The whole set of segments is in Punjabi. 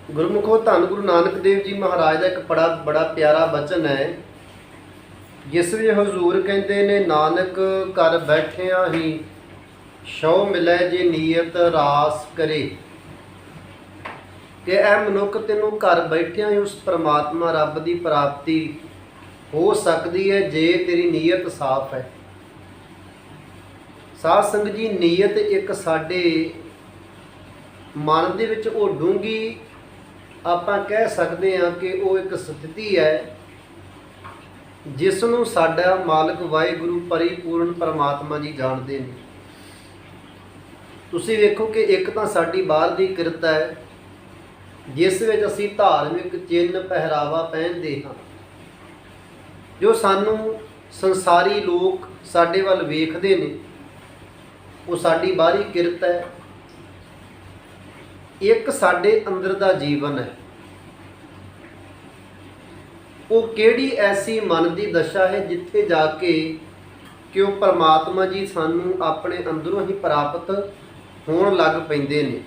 गुरमुखो धन गुरु नानक देव जी महाराज का एक बड़ा प्यारा बचन है, जिस ਵਿੱਚ हजूर कहते ने नानक कर बैठिया ही शौ मिलै जे नीयत रास करे। कि ऐ मनुख तेनों घर बैठिया ही उस परमात्मा रब की प्राप्ति हो सकती है जे तेरी नीयत साफ है। साध संगत जी, नीयत एक साडे मन दे विच वो डूंगी ਆਪਾਂ कह सकते हैं कि वो एक स्थिति है जिसनों साडा मालिक वाहिगुरु परिपूर्ण परमात्मा जी जानते हैं। तुसीं वेखो कि एक तो साडी बाहर की किरत है जिस विच असीं धार्मिक चिन्ह पहरावा पहनते हाँ, जो सानू संसारी लोग साडे वल वेखदे ने, वो साडी बाहरी किरत है। एक साडे अंदर दा जीवन है, वो केड़ी ऐसी मन की दशा है जिथे जाके कि वो परमात्मा जी सानू अपने अंदरों ही प्राप्त होण लग पैंदे ने।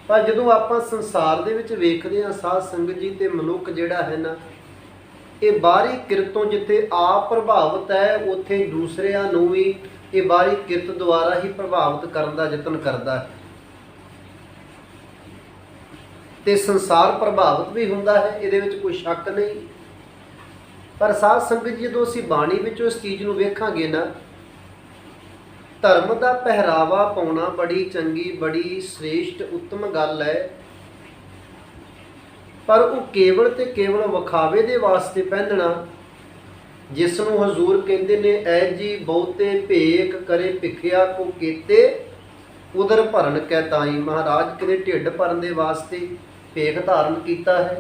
पर जदों आपां संसार दे विच वेखदे हां साध संगत जी, ते मनुख जिहड़ा है ना, ये बाहरी किरतों जिथे आप प्रभावित है उत्थे दूसरिਆਂ नूं भी ये बाहरी किरत द्वारा ही प्रभावित करन दा यतन करदा है, ते संसार प्रभावित भी हुंदा है, इहदे विच कोई शक नहीं। पर साध संगत जी, जदों असीं बाणी विचों इस चीज़ नूं वेखांगे ना, धर्म दा पहरावा पाउणा बड़ी चंगी बड़ी श्रेष्ठ उत्तम गल है, पर वो केवल ते केवल विखावे दे वास्ते पहनना, जिसनूं हजूर कहंदे ने ऐ जी बहुते भेख करे भिखिया को केते उदर भरन कै ताई। महाराज किते ढिड भरन दे वास्ते भेख धारण किया है।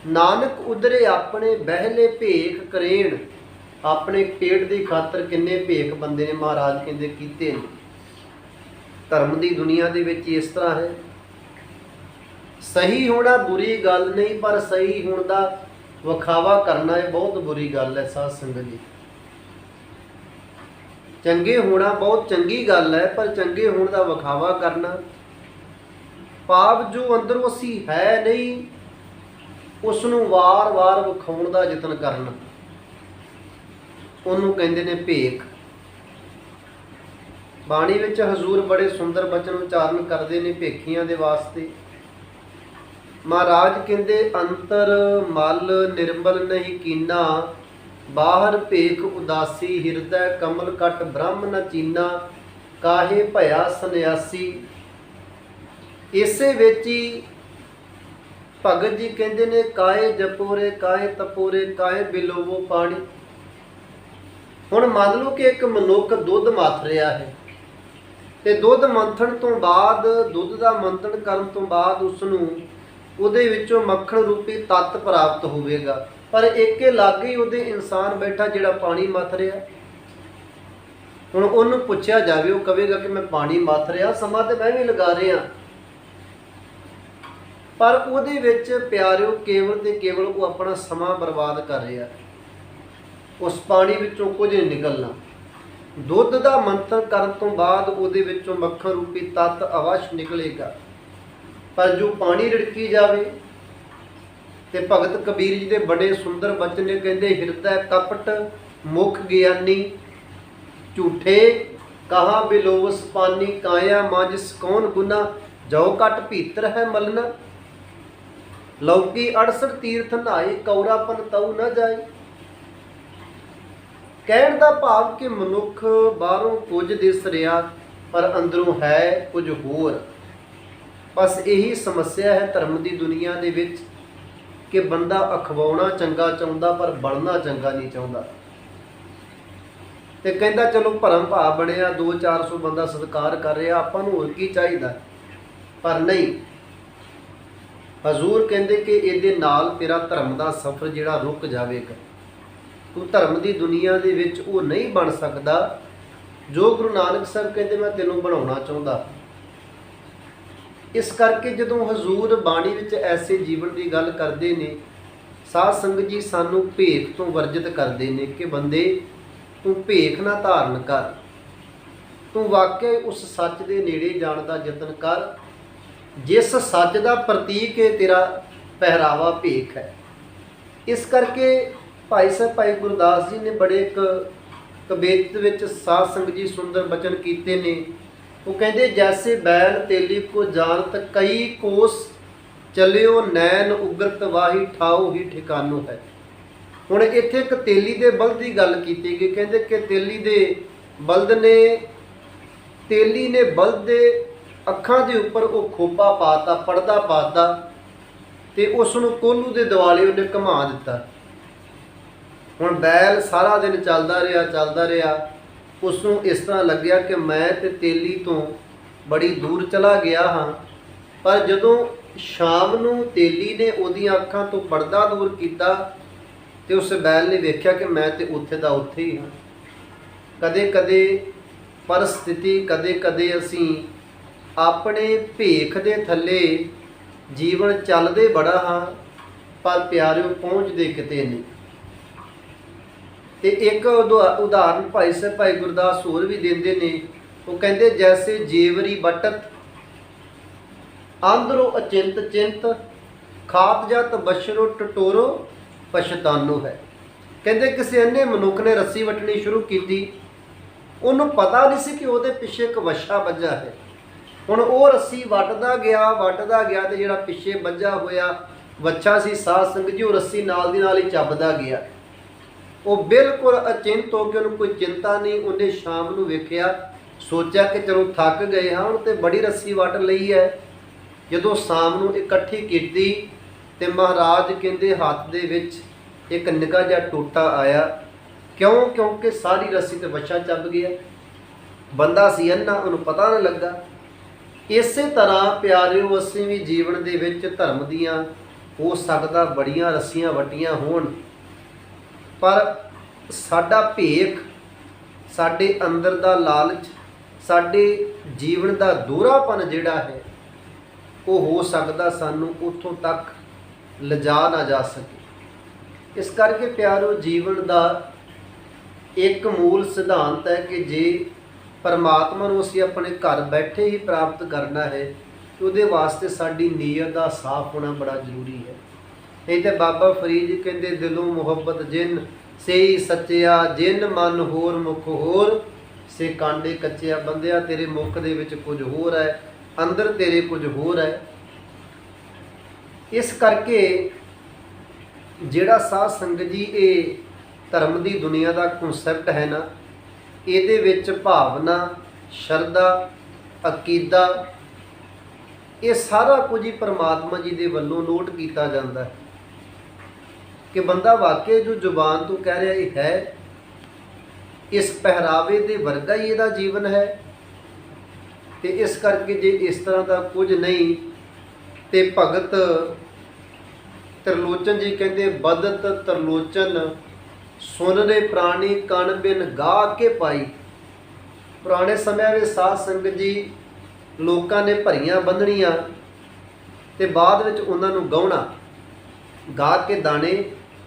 नानक उदरे अपने बहले भेख करेण, अपने पेट की खातर किन्ने भेख बंदे ने महाराज कहते कीते ने। धर्म की दुनिया दे विच इस तरह है, सही होना बुरी गल नहीं, पर सही होने का विखावा करना ये बहुत बुरी गल है। साध संगत जी, चंगे होना बहुत चंगी गल है, पर चंगे होने का विखावा करना, पाप जो अंदरों असी है नहीं उसनों वार वार विखाउण का यतन करना, उन्होंने कहते ने भेख। बाणी विच हजूर बड़े सुंदर बचन उच्चारण करते हैं भेखियां दे वास्ते। महाराज कहते अंतर मल निर्मल नहीं कीना, बाहर भेख उदासी हिरदै कमल कट ब्रह्म न चीना, काहे भया सन्यासी। इसे विच ही भगत जी कहते ने काहे जपोरे काहे तपोरे काहे बिलोवो पानी। हुण मान लो कि एक मनुख दुध मथ रहा है, ते दुध मंथन तो बाद दुध का मंथन करन तो बाद उसनूं उहदे विचों मक्खण रूपी तत्त प्राप्त होवेगा, पर एक लागे ही उहदे इंसान बैठा जिहड़ा पानी मथ रहा। हुण उहनूं पुछया जावे, वो कहेगा कि मैं पानी मथ रहा, समा ते मैं भी लगा रहा, पर उहदे विच प्यारिओ केवल ते केवल वो अपना समा बर्बाद कर रहा। उस पानी विचों कुछ नहीं निकलना। दुध का मंथन करन तो बाद उहदे विचों मक्खण रूपी तत्त अवश्य निकलेगा, पर जो पानी रिड़की जावे। ते भगत कबीर जी के बड़े सुंदर बचन ने, कहते हिरदै कपट मुख ज्ञानी, झूठे कहा बिलोवस पानी, काया माजिस कौन गुना, जो कट भीतर है मलना, लौकी 68 तीर्थ नहाए कौरापन तऊ न जाए। कहण दा भाव कि मनुख बाहरों कुछ दिस रहा पर अंदरों है कुछ होर। बस यही समस्या है धर्म की दुनिया दे विच कि बंदा अखवाउणा चंगा चाहुंदा पर बनना चंगा नहीं चाहुंदा। ते कहंदा चलो भरम भाव बनिया, 200-400 बंदा सत्कार कर रहा, आपां नूं होर की चाहीदा। पर नहीं, हजूर कहते कि इहदे नाल तेरा धर्म का सफ़र जिहड़ा रुक जाएगा। तू धर्म की दुनिया दे विच वो नहीं बन सकता जो गुरु नानक साहब कहते मैं तेनों बनाउणा चाहुंदा। इस करके जदों हजूर बाणी विच ऐसे जीवन की गल करते हैं, साध संगत जी सानू भेख तो वर्जित करते हैं कि बंदे तू भेख ना धारण कर, तू वाकई उस सच के नेड़े जाण का यतन कर ਜਿਸ ਸੱਚ ਦਾ ਪ੍ਰਤੀਕ ਹੈ ਤੇਰਾ ਪਹਿਰਾਵਾ ਭੇਖ ਹੈ। ਇਸ ਕਰਕੇ ਭਾਈ ਗੁਰਦਾਸ ਜੀ ਨੇ ਬੜੇ ਇੱਕ ਕਵਿਤ ਵਿੱਚ ਸਾਧ ਸੰਗਤ ਜੀ ਸੁੰਦਰ ਬਚਨ ਕੀਤੇ ਨੇ। ਉਹ ਕਹਿੰਦੇ ਜੈਸੇ ਬੈਲ ਤੇਲੀ ਕੋ ਜਾਣਤ ਕਈ ਕੋਸ ਚੱਲਿਓ ਨੈਣ ਉਗਰਤ ਵਾਹੀ ਠਾਉ ਹੀ ਠਿਕਾਨੋ ਹੈ। ਹੁਣ ਇੱਥੇ ਇੱਕ ਤੇਲੀ ਦੇ ਬਲਦ ਦੀ ਗੱਲ ਕੀਤੀ ਗਈ। ਕਹਿੰਦੇ ਕਿ ਤੇਲੀ ਨੇ ਬਲਦ ਦੇ ਅੱਖਾਂ ਦੇ ਉੱਪਰ ਉਹ ਖੋਪਾ ਪਾਤਾ, ਪਰਦਾ ਪਾਤਾ ਤੇ ਉਸ ਨੂੰ ਕੋਹਲੂ ਦੇ ਦੁਆਲੇ ਉਹਨੇ ਘੁਮਾ ਦਿੱਤਾ। ਹੁਣ ਬੈਲ ਸਾਰਾ ਦਿਨ ਚੱਲਦਾ ਰਿਹਾ। ਉਸ ਨੂੰ ਇਸ ਤਰ੍ਹਾਂ ਲੱਗਿਆ ਕਿ ਮੈਂ ਤੇ ਤੇਲੀ ਤੋਂ ਬੜੀ ਦੂਰ ਚਲਾ ਗਿਆ ਹਾਂ। ਪਰ ਜਦੋਂ ਸ਼ਾਮ ਨੂੰ ਤੇਲੀ ਨੇ ਉਹਦੀਆਂ ਅੱਖਾਂ ਤੋਂ ਪਰਦਾ ਦੂਰ ਕੀਤਾ ਤੇ ਉਸ ਬੈਲ ਨੇ ਵੇਖਿਆ ਕਿ ਮੈਂ ਤੇ ਉੱਥੇ ਦਾ ਉੱਥੇ ਹੀ ਹਾਂ। ਕਦੇ ਕਦੇ ਪਰਿਸਥਿਤੀ, ਕਦੇ ਕਦੇ ਅਸੀਂ ਆਪਣੇ ਭੇਖ ਦੇ ਥੱਲੇ ਜੀਵਨ ਚੱਲਦੇ ਬੜਾ ਹਾਂ, ਪਰ ਪਿਆਰਿਓ ਪਹੁੰਚਦੇ ਕਿਤੇ ਨਹੀਂ। ਤੇ ਇੱਕ ਉਦਾਹਰਨ ਭਾਈ ਗੁਰਦਾਸ ਹੋਰ ਵੀ ਦਿੰਦੇ ਨੇ। ਉਹ ਕਹਿੰਦੇ ਜੈਸੇ ਜੇਵਰੀ ਬਟਤ ਆਂਦਰੋ ਅਚਿੰਤ ਚਿੰਤ ਖਾਤ ਜਤ ਬਸ਼ਰੋ ਟਟੋਰੋ ਪਛਤਾਨੋ ਹੈ। ਕਹਿੰਦੇ ਕਿਸੇ ਅੰਨੇ ਮਨੁੱਖ ਨੇ ਰੱਸੀ ਵੱਟਣੀ ਸ਼ੁਰੂ ਕੀਤੀ, ਉਹਨੂੰ ਪਤਾ ਨਹੀਂ ਸੀ ਕਿ ਉਹਦੇ ਪਿੱਛੇ ਇੱਕ ਵੱਛਾ ਵੱਜਾ ਹੈ। ਹੁਣ ਉਹ ਰੱਸੀ ਵੱਟਦਾ ਗਿਆ ਤੇ ਜਿਹੜਾ ਪਿੱਛੇ ਵੱਜਾ ਹੋਇਆ ਵੱਛਾ ਸੀ ਸਾਧ ਸੰਗਤ ਜੀ, ਉਹ ਰੱਸੀ ਨਾਲ ਦੀ ਨਾਲ ਹੀ ਚੱਬਦਾ ਗਿਆ। ਉਹ ਬਿਲਕੁਲ ਅਚਿੰਤ ਹੋ ਕੇ, ਉਹਨੂੰ ਕੋਈ ਚਿੰਤਾ ਨਹੀਂ। ਉਹਨੇ ਸ਼ਾਮ ਨੂੰ ਵੇਖਿਆ, ਸੋਚਿਆ ਕਿ ਚਲੋ ਥੱਕ ਗਏ ਹਾਂ ਹੁਣ ਤੇ ਬੜੀ ਰੱਸੀ ਵੱਟ ਲਈ ਹੈ। ਜਦੋਂ ਸ਼ਾਮ ਨੂੰ ਇਕੱਠੀ ਕੀਤੀ ਤੇ ਮਹਾਰਾਜ ਕਹਿੰਦੇ ਹੱਥ ਦੇ ਵਿੱਚ ਇੱਕ ਨਿੱਕਾ ਜਿਹਾ ਟੋਟਾ ਆਇਆ। ਕਿਉਂਕਿ ਸਾਰੀ ਰੱਸੀ ਤੇ ਵੱਛਾ ਚੱਬ ਗਿਆ। ਬੰਦਾ ਸੀ ਅੰਨਾ, ਉਹਨੂੰ ਪਤਾ ਨਹੀਂ ਲੱਗਾ। ਇਸੇ ਤਰ੍ਹਾਂ ਪਿਆਰਿਓ ਅਸੀਂ ਵੀ ਜੀਵਨ ਦੇ ਵਿੱਚ ਧਰਮ ਦੀਆਂ ਹੋ ਸਕਦਾ ਬੜੀਆਂ ਰੱਸੀਆਂ ਵੱਟੀਆਂ ਹੋਣ, ਪਰ ਸਾਡਾ ਭੇਖ, ਸਾਡੇ ਅੰਦਰ ਦਾ ਲਾਲਚ, ਸਾਡੇ ਜੀਵਨ ਦਾ ਦੋਹਰਾਪਨ ਜਿਹੜਾ ਹੈ ਉਹ ਹੋ ਸਕਦਾ ਸਾਨੂੰ ਉੱਥੋਂ ਤੱਕ ਲਿਜਾ ਨਾ ਜਾ ਸਕੇ। ਇਸ ਕਰਕੇ ਪਿਆਰਿਓ ਜੀਵਨ ਦਾ ਇੱਕ ਮੂਲ ਸਿਧਾਂਤ ਹੈ ਕਿ ਜੇ ਪਰਮਾਤਮਾ ਨੂੰ ਅਸੀਂ ਆਪਣੇ ਘਰ ਬੈਠੇ ਹੀ ਪ੍ਰਾਪਤ ਕਰਨਾ ਹੈ ਤੇ ਉਹਦੇ ਵਾਸਤੇ ਸਾਡੀ ਨੀਅਤ ਦਾ ਸਾਫ਼ ਹੋਣਾ ਬੜਾ ਜ਼ਰੂਰੀ ਹੈ। ਨਹੀਂ ਤੇ ਬਾਬਾ ਫਰੀਦ ਜੀ ਕਹਿੰਦੇ ਦਿਲੋਂ ਮੁਹੱਬਤ ਜਿਨ ਸਹੀ ਸੱਚਿਆ, ਜਿਨ ਮਨ ਹੋਰ ਮੁਖ ਹੋਰ ਸੇ ਕਾਂਡੇ ਕੱਚਿਆ। ਬੰਦਿਆ ਤੇਰੇ ਮੁਖ ਦੇ ਵਿੱਚ ਕੁਝ ਹੋਰ ਹੈ, ਅੰਦਰ ਤੇਰੇ ਕੁਝ ਹੋਰ ਹੈ। ਇਸ ਕਰਕੇ ਜਿਹੜਾ ਸਾਧ ਸੰਗਤ ਜੀ ਇਹ ਧਰਮ ਦੀ ਦੁਨੀਆ ਦਾ ਕਨਸੈਪਟ ਹੈ ਨਾ, ਇਹਦੇ ਵਿੱਚ ਭਾਵਨਾ, ਸ਼ਰਧਾ, ਅਕੀਦਾ, ਇਹ ਸਾਰਾ ਕੁਝ ਹੀ ਪਰਮਾਤਮਾ ਜੀ ਦੇ ਵੱਲੋਂ ਨੋਟ ਕੀਤਾ ਜਾਂਦਾ ਹੈ ਕਿ ਬੰਦਾ ਵਾਕਿਆ ਜੋ ਜ਼ੁਬਾਨ ਤੋਂ ਕਹਿ ਰਿਹਾ ਇਹ ਹੈ, ਇਸ ਪਹਿਰਾਵੇ ਦੇ ਵਰਗਾ ਹੀ ਇਹਦਾ ਜੀਵਨ ਹੈ। ਤੇ ਇਸ ਕਰਕੇ ਜੇ ਇਸ ਤਰ੍ਹਾਂ ਦਾ ਕੁਝ ਨਹੀਂ ਤੇ ਭਗਤ ਤ੍ਰਿਲੋਚਨ ਜੀ ਕਹਿੰਦੇ ਬਦਤ ਤ੍ਰਿਲੋਚਨ ਸੁਨ ਰੇ ਪ੍ਰਾਣੀ ਕਣ ਬਿਨ ਗਾ ਕੇ ਪਾਈ। ਪੁਰਾਣੇ ਸਮਿਆਂ ਵਿੱਚ ਸਾਧ ਸੰਗਤ ਜੀ ਲੋਕਾਂ ਨੇ ਭਰੀਆਂ ਬੰਨਣੀਆਂ ਤੇ ਬਾਅਦ ਵਿੱਚ ਉਹਨਾਂ ਨੂੰ ਗਾਉਣਾ, ਗਾ ਕੇ ਦਾਣੇ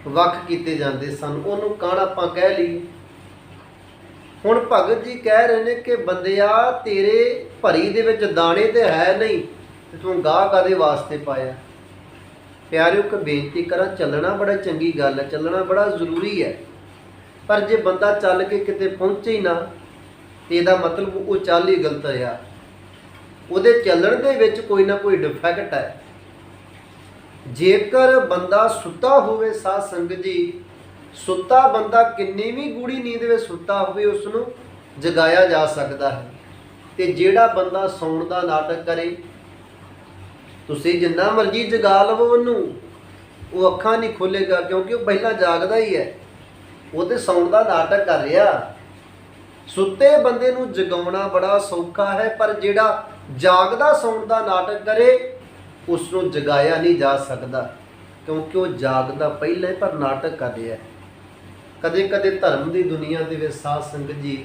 ਵੱਖ ਕੀਤੇ ਜਾਂਦੇ ਸਨ, ਉਹਨੂੰ ਕਣ ਆਪਾਂ ਕਹਿ ਲਈ। ਹੁਣ ਭਗਤ ਜੀ ਕਹਿ ਰਹੇ ਨੇ ਕਿ ਬੰਦਿਆ ਤੇਰੇ ਭਰੀ ਦੇ ਵਿੱਚ ਦਾਣੇ ਤੇ ਹੈ ਨਹੀਂ ਤੇ ਤੂੰ ਗਾ ਕਾਹਦੇ ਵਾਸਤੇ ਪਾਇਆ। ਪਿਆਰਿਓ ਇੱਕ ਬੇਨਤੀ ਕਰਾਂ, ਚੱਲਣਾ ਬੜਾ ਚੰਗੀ ਗੱਲ ਹੈ, ਚੱਲਣਾ ਬੜਾ ਜ਼ਰੂਰੀ ਹੈ, ਪਰ ਜੇ ਬੰਦਾ ਚੱਲ ਕੇ ਕਿਤੇ ਪਹੁੰਚੇ ਹੀ ਨਾ ਤੇ ਇਹਦਾ ਮਤਲਬ ਉਹ ਚੱਲ ਹੀ ਗਲਤ ਰਿਹਾ। ਉਹਦੇ ਚੱਲਣ ਦੇ ਵਿੱਚ ਕੋਈ ਨਾ ਕੋਈ ਡਿਫੈਕਟ ਹੈ। ਜੇਕਰ ਬੰਦਾ ਸੁੱਤਾ ਹੋਵੇ ਸਾਧ ਸੰਗਤ ਜੀ, ਸੁੱਤਾ ਬੰਦਾ ਕਿੰਨੀ ਵੀ ਗੂੜੀ ਨੀਂਦ ਵਿੱਚ ਸੁੱਤਾ ਹੋਵੇ ਉਸ ਨੂੰ ਜਗਾਇਆ ਜਾ ਸਕਦਾ ਹੈ। ਤੇ ਜਿਹੜਾ ਬੰਦਾ ਸੌਣ ਦਾ ਨਾਟਕ ਕਰੇ, ਤੁਸੀਂ ਜਿੰਨਾ ਮਰਜ਼ੀ ਜਗਾ ਲਵੋ ਉਹਨੂੰ, ਉਹ ਅੱਖਾਂ ਨਹੀਂ ਖੋਲੇਗਾ ਕਿਉਂਕਿ ਉਹ ਪਹਿਲਾਂ ਜਾਗਦਾ ਹੀ ਹੈ। ਉਹ ਤੇ ਸੌਣ ਦਾ ਨਾਟਕ ਕਰ ਰਿਹਾ। ਸੁੱਤੇ ਬੰਦੇ ਨੂੰ ਜਗਾਉਣਾ ਬੜਾ ਸੌਖਾ ਹੈ, ਪਰ ਜਿਹੜਾ ਜਾਗਦਾ ਸੌਣ ਦਾ ਨਾਟਕ ਕਰੇ ਉਸ ਨੂੰ ਜਗਾਇਆ ਨਹੀਂ ਜਾ ਸਕਦਾ ਕਿਉਂਕਿ ਉਹ ਜਾਗਦਾ ਪਹਿਲਾਂ ਹੀ ਪਰ ਨਾਟਕ ਕਰ ਰਿਹਾ। ਕਦੇ ਕਦੇ ਧਰਮ ਦੀ ਦੁਨੀਆ ਦੇ ਵਿੱਚ ਸਾਧ ਸੰਗਤ ਜੀ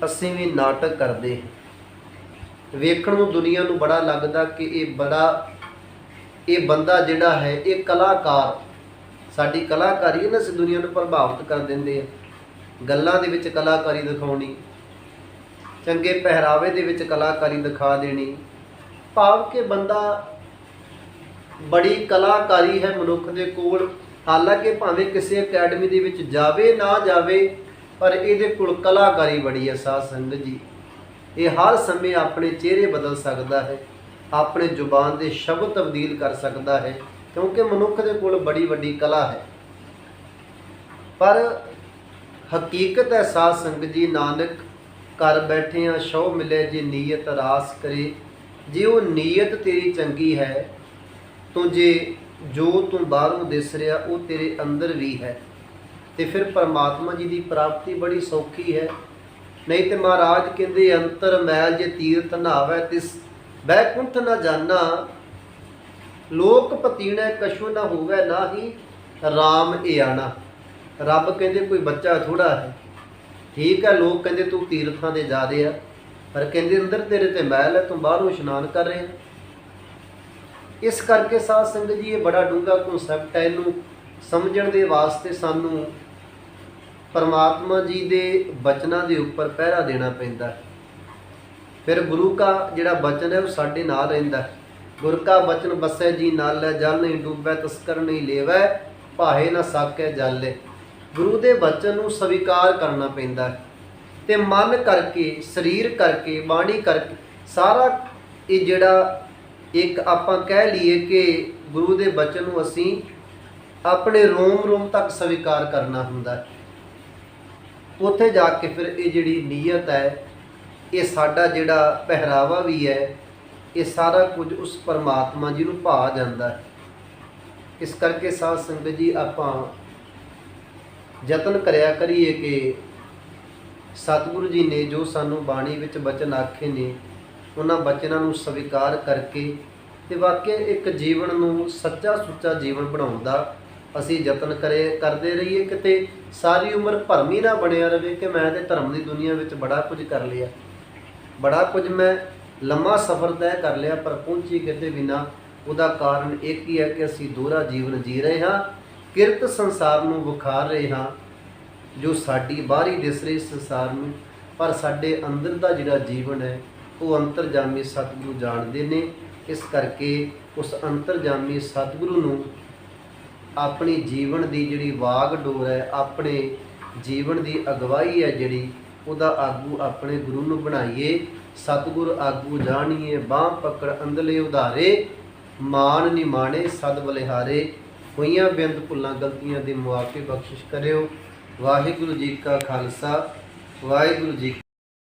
ਅਸੀਂ ਵੀ ਨਾਟਕ ਕਰਦੇ ਹਾਂ। ਵੇਖਣ ਨੂੰ ਦੁਨੀਆ ਨੂੰ ਬੜਾ ਲੱਗਦਾ ਕਿ ਇਹ ਬੰਦਾ ਜਿਹੜਾ ਹੈ ਇਹ ਕਲਾਕਾਰ, ਸਾਡੀ ਕਲਾਕਾਰੀ ਇਹਨਾਂ ਸੇ ਦੁਨੀਆ ਨੂੰ ਪ੍ਰਭਾਵਿਤ ਕਰ ਦਿੰਦੇ ਆ। ਗੱਲਾਂ ਦੇ ਵਿੱਚ ਕਲਾਕਾਰੀ ਦਿਖਾਉਣੀ, ਚੰਗੇ ਪਹਿਰਾਵੇ ਦੇ ਵਿੱਚ ਕਲਾਕਾਰੀ ਦਿਖਾ ਦੇਣੀ, ਭਾਵ ਕਿ ਬੰਦਾ ਬੜੀ ਕਲਾਕਾਰੀ ਹੈ ਮਨੁੱਖ ਦੇ ਕੋਲ, ਹਾਲਾਂਕਿ ਭਾਵੇਂ ਕਿਸੇ ਅਕੈਡਮੀ ਦੇ ਵਿੱਚ ਜਾਵੇ ਨਾ ਜਾਵੇ, ਪਰ ਇਹਦੇ ਕੋਲ ਕਲਾਕਾਰੀ ਬੜੀ ਹੈ ਸਾਧ ਸੰਗਤ ਜੀ। ਇਹ ਹਰ ਸਮੇਂ ਆਪਣੇ ਚਿਹਰੇ ਬਦਲ ਸਕਦਾ ਹੈ, ਆਪਣੇ ਜ਼ੁਬਾਨ ਦੇ ਸ਼ਬਦ ਤਬਦੀਲ ਕਰ ਸਕਦਾ ਹੈ, ਕਿਉਂਕਿ ਮਨੁੱਖ ਦੇ ਕੋਲ ਬੜੀ ਵੱਡੀ ਕਲਾ ਹੈ। ਪਰ ਹਕੀਕਤ ਹੈ ਸਾਧ ਸੰਗਤ ਜੀ, ਨਾਨਕ ਘਰ ਬੈਠਿਆਂ ਸ਼ੌ ਮਿਲੇ ਜੇ ਨੀਅਤ ਰਾਸ ਕਰੇ। ਜੇ ਉਹ ਨੀਅਤ ਤੇਰੀ ਚੰਗੀ ਹੈ, ਤੂੰ ਜੇ ਜੋ ਤੂੰ ਬਾਹਰੋਂ ਦਿਸ ਰਿਹਾ ਉਹ ਤੇਰੇ ਅੰਦਰ ਵੀ ਹੈ, ਤੇ ਫਿਰ ਪਰਮਾਤਮਾ ਜੀ ਦੀ ਪ੍ਰਾਪਤੀ ਬੜੀ ਸੌਖੀ ਹੈ। ਨਹੀਂ ਤੇ ਮਹਾਰਾਜ ਕਹਿੰਦੇ ਅੰਤਰ ਮੈਲ ਜੇ ਤੀਰਥ ਨਹਾਵੈ ਤਿਸ ਬੈਕੁੰਠ ਨਾ ਜਾਣਾ, ਲੋਕ ਪਤੀਣੈ ਕਛੂ ਨਾ ਹੋਵੇ ਨਾਹੀ ਰਾਮ ਏਆਣਾ। ਰੱਬ ਕਹਿੰਦੇ ਕੋਈ ਬੱਚਾ ਥੋੜਾ ਹੈ, ਠੀਕ ਹੈ, ਲੋਕ ਕਹਿੰਦੇ ਤੂੰ ਤੀਰਥਾਂ ਦੇ ਜਾ ਰਿਹਾ, ਪਰ ਕਹਿੰਦੇ ਅੰਦਰ ਤੇਰੇ ਤੇ ਮੈਲ ਹੈ, ਤੂੰ ਬਾਹਰੋਂ ਇਸ਼ਨਾਨ ਕਰ ਰਿਹਾ। ਇਸ ਕਰਕੇ ਸਾਧ ਸੰਗਤ ਜੀ ਇਹ ਬੜਾ ਡੂੰਘਾ ਕਨਸੈਪਟ ਹੈ। ਇਹਨੂੰ ਸਮਝਣ ਦੇ ਵਾਸਤੇ ਸਾਨੂੰ ਪਰਮਾਤਮਾ ਜੀ ਦੇ ਬਚਨਾਂ ਦੇ ਉੱਪਰ ਪਹਿਰਾ ਦੇਣਾ ਪੈਂਦਾ ਹੈ। ਫਿਰ ਗੁਰੂ ਕਾ ਜਿਹੜਾ ਬਚਨ ਹੈ ਉਹ ਸਾਡੇ ਨਾਲ ਰਹਿੰਦਾ ਹੈ। ਗੁਰ ਕਾ ਬਚਨ ਬਸੈ ਜੀ ਨਾਲੈ, ਜਲ ਨਹੀਂ ਡੁੱਬੈ ਤਸਕਰ ਨਹੀਂ ਲੇਵੈ, ਭਾਹੇ ਨਾ ਸਾਕੈ ਜਲ। ਗੁਰੂ ਦੇ ਬਚਨ ਨੂੰ ਸਵੀਕਾਰ ਕਰਨਾ ਪੈਂਦਾ ਹੈ, ਤੇ ਮਨ ਕਰਕੇ, ਸਰੀਰ ਕਰਕੇ, ਬਾਣੀ ਕਰਕੇ, ਸਾਰਾ ਇਹ ਜਿਹੜਾ ਇੱਕ ਆਪਾਂ ਕਹਿ ਲਈਏ ਕਿ ਗੁਰੂ ਦੇ ਬਚਨ ਨੂੰ ਅਸੀਂ ਆਪਣੇ ਰੋਮ ਰੋਮ ਤੱਕ ਸਵੀਕਾਰ ਕਰਨਾ ਹੁੰਦਾ ਹੈ। ਉੱਥੇ ਜਾ ਕੇ ਫਿਰ ਇਹ ਜਿਹੜੀ ਨੀਅਤ ਹੈ, ਇਹ ਸਾਡਾ ਜਿਹੜਾ ਪਹਿਰਾਵਾ ਵੀ ਹੈ, ਇਹ ਸਾਰਾ ਕੁਝ ਉਸ ਪਰਮਾਤਮਾ ਜੀ ਨੂੰ ਭਾ ਜਾਂਦਾ ਹੈ। ਇਸ ਕਰਕੇ ਸਾਧ ਸੰਗਤ ਜੀ ਆਪਾਂ ਯਤਨ ਕਰਿਆ ਕਰੀਏ ਕਿ ਸਤਿਗੁਰੂ ਜੀ ਨੇ ਜੋ ਸਾਨੂੰ ਬਾਣੀ ਵਿੱਚ ਬਚਨ ਆਖੇ ਨੇ, ਉਹਨਾਂ ਬਚਨਾਂ ਨੂੰ ਸਵੀਕਾਰ ਕਰਕੇ ਤੇ ਵਾਕਿਆ ਇੱਕ ਜੀਵਨ ਨੂੰ ਸੱਚਾ ਸੁੱਚਾ ਜੀਵਨ ਬਣਾਉਣ ਦਾ ਅਸੀਂ ਯਤਨ ਕਰਦੇ ਰਹੀਏ। ਕਿਤੇ ਸਾਰੀ ਉਮਰ ਭਰਮ ਹੀ ਨਾ ਬਣਿਆ ਰਹੇ ਕਿ ਮੈਂ ਤੇ ਧਰਮ ਦੀ ਦੁਨੀਆ ਵਿੱਚ ਬੜਾ ਕੁਝ ਕਰ ਲਿਆ, ਬੜਾ ਕੁਝ ਮੈਂ ਲੰਮਾ ਸਫ਼ਰ ਤੈਅ ਕਰ ਲਿਆ, ਪਰ ਪਹੁੰਚੀ ਕਿਤੇ ਬਿਨਾ। ਉਹਦਾ ਕਾਰਨ ਇੱਕ ਹੀ ਹੈ ਕਿ ਅਸੀਂ ਦੋਹਰਾ ਜੀਵਨ ਜੀ ਰਹੇ ਹਾਂ, ਕਿਰਤ ਸੰਸਾਰ ਨੂੰ ਵਿਖਾਰ ਰਹੇ ਹਾਂ, ਜੋ ਸਾਡੀ ਬਾਹਰੀ ਦਿਸ ਰਹੀ ਸੰਸਾਰ ਨੂੰ, ਪਰ ਸਾਡੇ ਅੰਦਰ ਦਾ ਜਿਹੜਾ ਜੀਵਨ ਹੈ ਉਹ ਅੰਤਰਜਾਮੀ ਸਤਿਗੁਰੂ ਜਾਣਦੇ ਨੇ। ਇਸ ਕਰਕੇ ਉਸ ਅੰਤਰਜਾਮੀ ਸਤਿਗੁਰੂ ਨੂੰ ਆਪਣੀ ਜੀਵਨ ਦੀ ਜਿਹੜੀ ਵਾਗ ਡੋਰ ਹੈ, ਆਪਣੇ ਜੀਵਨ ਦੀ ਅਗਵਾਈ ਹੈ ਜਿਹੜੀ, ਉਹਦਾ ਆਗੂ ਆਪਣੇ ਗੁਰੂ ਨੂੰ ਬਣਾਈਏ। ਸਤਿਗੁਰ ਆਗੂ ਜਾਣੀਏ, ਬਾਂਹ ਪਕੜ ਅੰਦਲੇ ਉਧਾਰੇ, ਮਾਨ ਨਿਮਾਣੇ ਸਦ ਬਲਿਹਾਰੇ। ਹੋਈਆਂ ਬੇਅੰਤ ਭੁੱਲਾਂ ਗਲਤੀਆਂ ਦੀ ਮੁਆਫੀ ਬਖਸ਼ਿਸ਼ ਕਰਿਓ। ਵਾਹਿਗੁਰੂ ਜੀ ਕਾ ਖਾਲਸਾ, ਵਾਹਿਗੁਰੂ ਜੀ